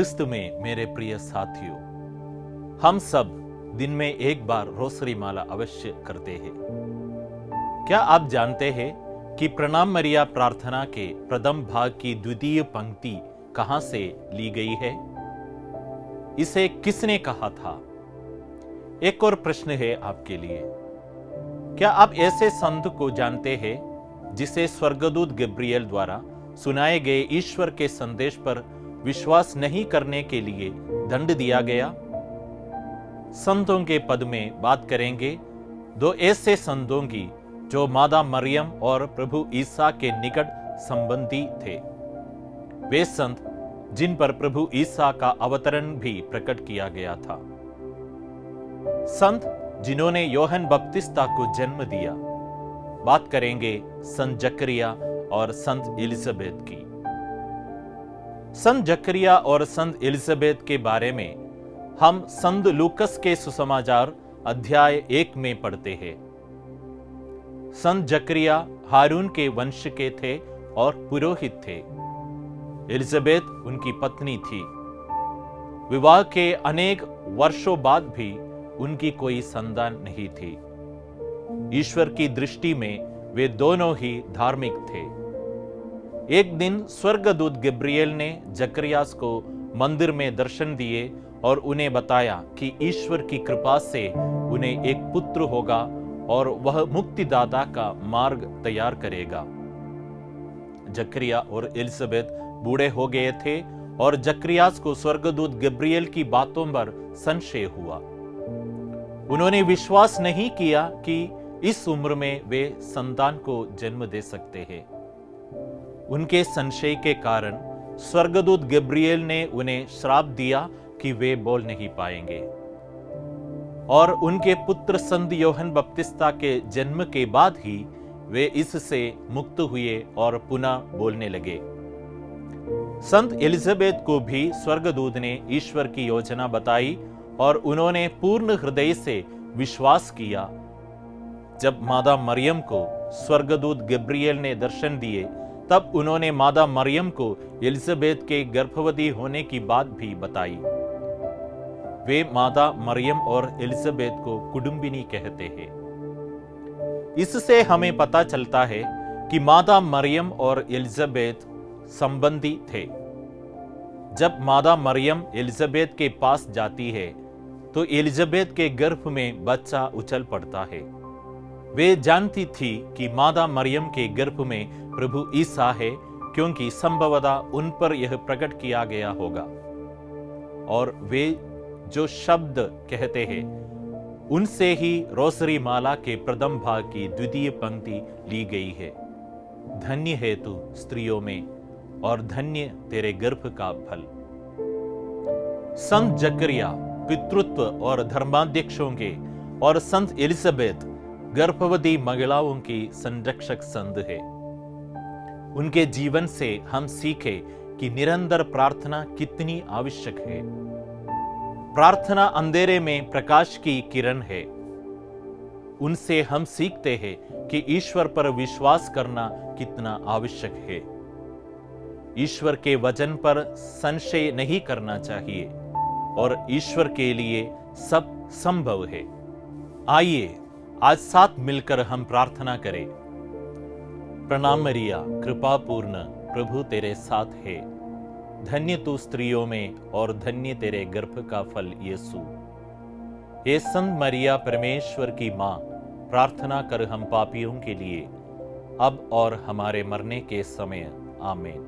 क्रिस्त में मेरे प्रिय साथियों, हम सब दिन में एक बार रोसरी माला अवश्य करते हैं। क्या आप जानते हैं कि प्रणाम मरिया प्रार्थना के प्रथम भाग की द्वितीय पंक्ति कहां से ली गई है? इसे किसने कहा था? एक और प्रश्न है आपके लिए। क्या आप ऐसे संत को जानते हैं जिसे स्वर्गदूत गब्रिएल द्वारा सुनाए गए ईश्वर के संदेश पर विश्वास नहीं करने के लिए दंड दिया गया? संतों के पद में बात करेंगे दो ऐसे संतों की जो मादा मरियम और प्रभु ईसा के निकट संबंधी थे। वे संत जिन पर प्रभु ईसा का अवतरण भी प्रकट किया गया था। संत जिन्होंने योहन बपतिस्ता को जन्म दिया। बात करेंगे संत जकरिया और संत एलिजाबेथ की। संत जकरिया और संत एलिजाबेथ के बारे में हम संत लूकस के सुसमाचार अध्याय 1 में पढ़ते हैं। संत जकरिया हारून के वंश के थे और पुरोहित थे। एलिजाबेथ उनकी पत्नी थी। विवाह के अनेक वर्षों बाद भी उनकी कोई संतान नहीं थी। ईश्वर की दृष्टि में वे दोनों ही धार्मिक थे। एक दिन स्वर्गदूत गब्रिएल ने जकरियास को मंदिर में दर्शन दिए और उन्हें बताया कि ईश्वर की कृपा से उन्हें एक पुत्र होगा और वह मुक्तिदाता का मार्ग तैयार करेगा। जकरिया और एलिजाबेथ बूढ़े हो गए थे और जकरियास को स्वर्गदूत गब्रिएल की बातों पर संशय हुआ। उन्होंने विश्वास नहीं किया कि इस उम्र में वे संतान को जन्म दे सकते हैं। उनके संशय के कारण स्वर्गदूत गब्रिएल ने उन्हें श्राप दिया कि वे बोल नहीं पाएंगे। और उनके पुत्र संत योहन बपतिस्ता के जन्म के बाद ही वे इससे मुक्त हुए और पुनः बोलने लगे। संत एलिजाबेथ को भी स्वर्गदूत ने ईश्वर की योजना बताई और उन्होंने पूर्ण हृदय से विश्वास किया। जब मादा मरियम को स्वर्गदूत गब्रिएल ने दर्शन दिए, तब उन्होंने मादा मरियम को एलिजाबेथ के गर्भवती होने की बात भी बताई। वे मादा मरियम और एलिजाबेथ को कुटुंबिनी कहते हैं। इससे हमें पता चलता है कि मादा मरियम और एलिजाबेथ संबंधी थे। जब मादा मरियम एलिजाबेथ के पास जाती है तो एलिजाबेथ के गर्भ में बच्चा उछल पड़ता है। वे जानती थी कि मादा मरियम के गर्भ में प्रभु ईसा है, क्योंकि संभवतः उन पर यह प्रकट किया गया होगा। और वे जो शब्द कहते हैं उनसे ही रोसरी माला के प्रथम भाग की द्वितीय पंक्ति ली गई है। धन्य है तू स्त्रियों में और धन्य तेरे गर्भ का फल। संत जकरिया पितृत्व और धर्माध्यक्षों के और संत एलिजाबेथ गर्भवती महिलाओं की संरक्षक संत है। उनके जीवन से हम सीखे कि निरंतर प्रार्थना कितनी आवश्यक है। प्रार्थना अंधेरे में प्रकाश की किरण है। उनसे हम सीखते हैं कि ईश्वर पर विश्वास करना कितना आवश्यक है। ईश्वर के वचन पर संशय नहीं करना चाहिए और ईश्वर के लिए सब संभव है। आइए आज साथ मिलकर हम प्रार्थना करें। प्रणाम मरिया, कृपा पूर्ण, प्रभु तेरे साथ है। धन्य तू स्त्रियों में और धन्य तेरे गर्भ का फल यीशु। हे संत मरिया परमेश्वर की मां, प्रार्थना कर हम पापियों के लिए अब और हमारे मरने के समय। आमीन।